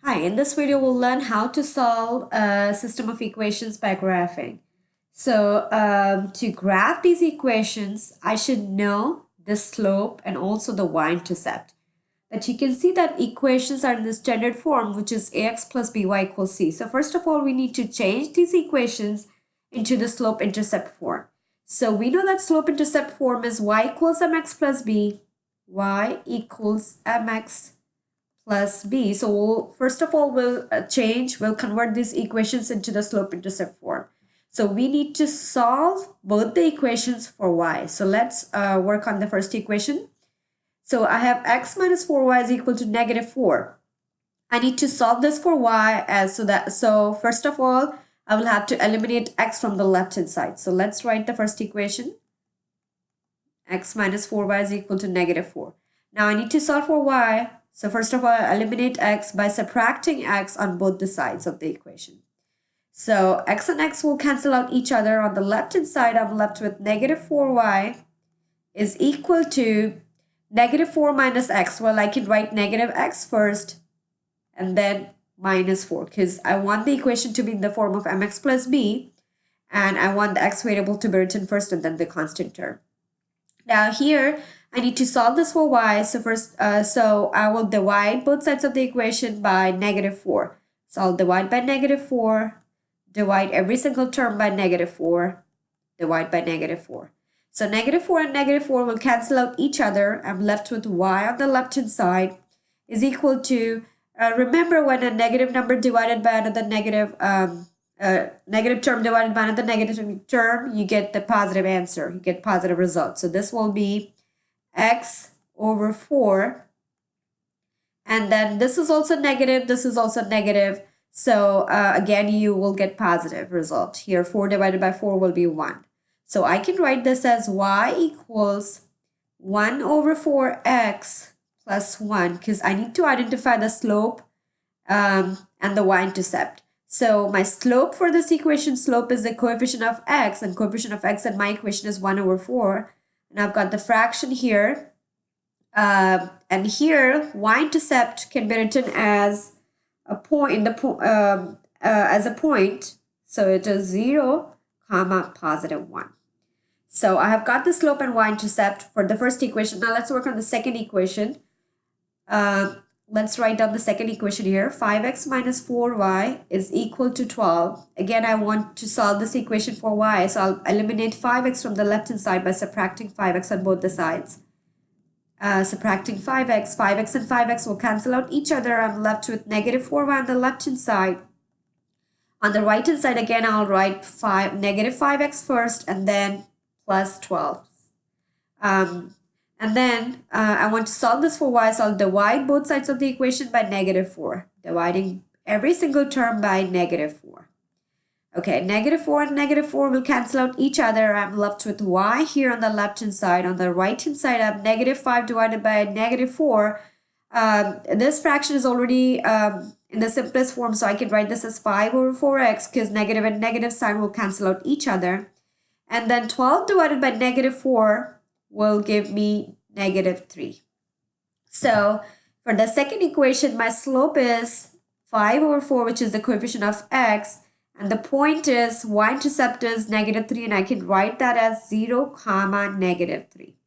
Hi, in this video we'll learn how to solve a system of equations by graphing. So to graph these equations, I should know the slope and also the y-intercept. But you can see that equations are in the standard form, which is ax plus by equals c. So first of all, we need to change these equations into the slope-intercept form. So we know that slope-intercept form is y equals mx plus b, y equals mx plus b. So first of all, we'll convert these equations into the slope-intercept form. So we need to solve both the equations for y. So let's work on the first equation. So I have x minus 4y is equal to negative 4. I need to solve this for y so first of all, I will have to eliminate x from the left-hand side. So let's write the first equation. X minus 4y is equal to negative 4. Now I need to solve for y. So first of all, I eliminate x by subtracting x on both the sides of the equation. So x and x will cancel out each other. On the left-hand side, I'm left with negative 4y is equal to negative 4 minus x. Well, I can write negative x first and then minus 4 because I want the equation to be in the form of mx plus b, and I want the x variable to be written first and then the constant term. Now here, I need to solve this for y. So I will divide both sides of the equation by negative 4. So I'll divide by negative 4, divide every single term by negative 4, divide by negative 4. So negative 4 and negative 4 will cancel out each other. I'm left with y on the left-hand side is equal to, remember when a negative number divided by another negative term divided by another negative term, you get the positive answer, you get positive result. So this will be x over 4, and then this is also negative, this is also negative. So again, you will get positive result. Here 4 divided by 4 will be 1. So I can write this as y equals 1 over 4x plus 1 because I need to identify the slope and the y-intercept. So my slope for this equation, slope is the coefficient of x, and coefficient of x in my equation is 1 over 4. And I've got the fraction here. And here, y-intercept can be written as a point, as a point. So it is 0, comma, positive 1. So I have got the slope and y-intercept for the first equation. Now let's work on the second equation. Let's write down the second equation here. 5x minus 4y is equal to 12. Again, I want to solve this equation for y. So I'll eliminate 5x from the left-hand side by subtracting 5x on both the sides. Subtracting 5x and 5x will cancel out each other. I'm left with negative 4y on the left-hand side. On the right-hand side, again, I'll write negative 5x first and then plus 12. And then I want to solve this for y, so I'll divide both sides of the equation by negative 4, dividing every single term by negative 4. Okay, negative 4 and negative 4 will cancel out each other. I'm left with y here on the left-hand side. On the right-hand side, I have negative 5 divided by negative 4. This fraction is already in the simplest form, so I can write this as 5 over 4x because negative and negative sign will cancel out each other. And then 12 divided by negative 4 will give me negative 3. So for the second equation, my slope is 5 over 4, which is the coefficient of x, and the point is y-intercept is negative 3, and I can write that as 0, comma, negative 3.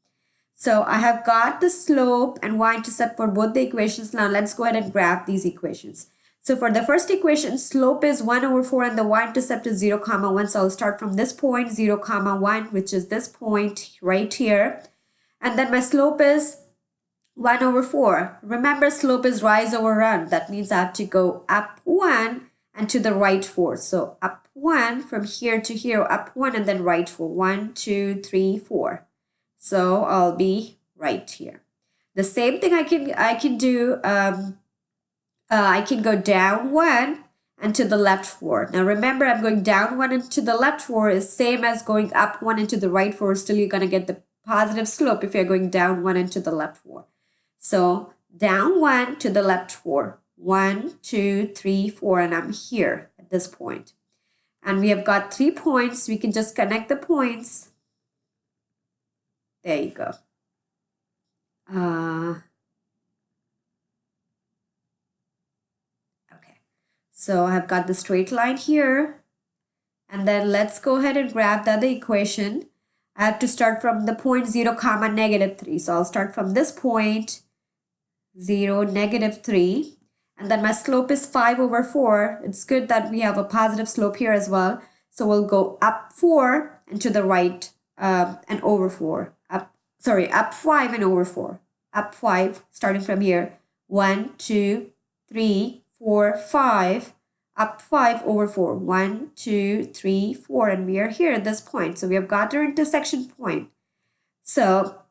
So I have got the slope and y-intercept for both the equations. Now let's go ahead and graph these equations. So for the first equation, slope is 1 over 4 and the y-intercept is 0, comma 1. So I'll start from this point, 0, comma 1, which is this point right here. And then my slope is 1 over 4. Remember, slope is rise over run. That means I have to go up 1 and to the right 4. So up 1 from here to here, up 1 and then right 4. 1, 2, 3, 4. So I'll be right here. The same thing I can do. I can go down 1 and to the left 4. Now remember, I'm going down 1 and to the left 4 is same as going up 1 and to the right 4. Still, you're going to get the positive slope if you're going down 1 and to the left 4. So down 1 to the left 4. 1, 2, 3, 4, and I'm here at this point. And we have got 3 points. We can just connect the points. There you go. So I've got the straight line here. And then let's go ahead and graph the other equation. I have to start from the point 0 comma negative 3. So I'll start from this point 0 negative 3. And then my slope is 5 over 4. It's good that we have a positive slope here as well. So we'll go up 4 and to the right and over 4. Up 5 and over 4. Up 5 starting from here. 1, 2, 3, 4, 5. Up 5 over 4. 1, 2, 3, 4. And we are here at this point. So we have got our intersection point. So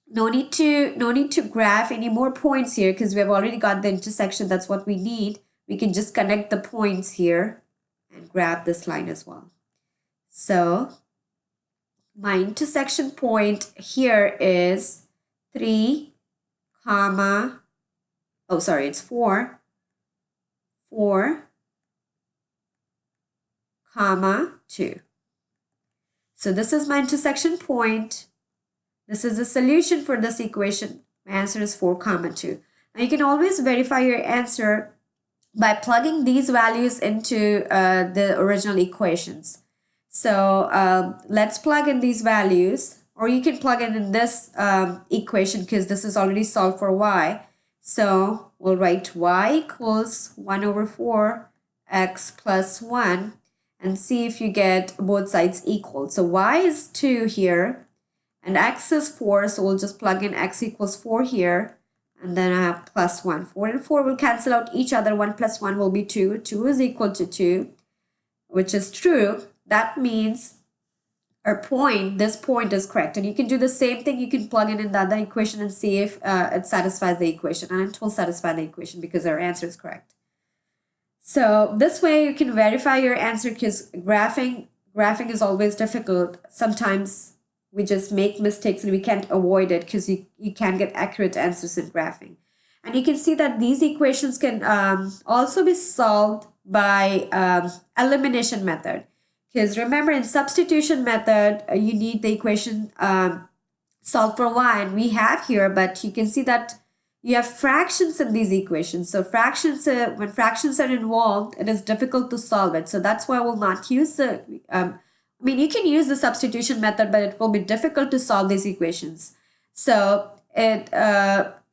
no need to graph any more points here because we have already got the intersection. That's what we need. We can just connect the points here and grab this line as well. So my intersection point here is 3 comma, oh sorry, it's 4 comma 2. So this is my intersection point. This is the solution for this equation. My answer is 4 comma 2. Now you can always verify your answer by plugging these values into the original equations. So let's plug in these values, or you can plug in this equation because this is already solved for y. So we'll write y equals 1 over 4 x plus 1 and see if you get both sides equal. So y is 2 here and x is 4. So we'll just plug in x equals 4 here. And then I have plus 1. 4 and 4 will cancel out each other. 1 plus 1 will be 2. 2 is equal to 2, which is true. That means our point, this point is correct. And you can do the same thing. You can plug in the other equation and see if it satisfies the equation. And it will satisfy the equation because our answer is correct. So this way you can verify your answer because graphing is always difficult. Sometimes we just make mistakes and we can't avoid it because you can't get accurate answers in graphing. And you can see that these equations can also be solved by elimination method. Because remember, in substitution method, you need the equation solved for y, and we have here, but you can see that you have fractions in these equations. So fractions, when fractions are involved, it is difficult to solve it. So that's why we'll not use the, you can use the substitution method, but it will be difficult to solve these equations. So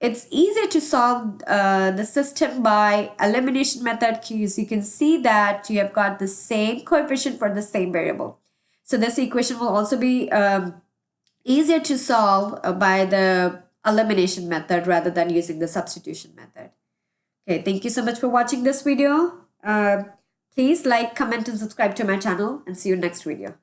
it's easier to solve the system by elimination method because you can see that you have got the same coefficient for the same variable. So this equation will also be easier to solve by the elimination method rather than using the substitution method. Okay, thank you so much for watching this video. Please like, comment, and subscribe to my channel, and see you next video.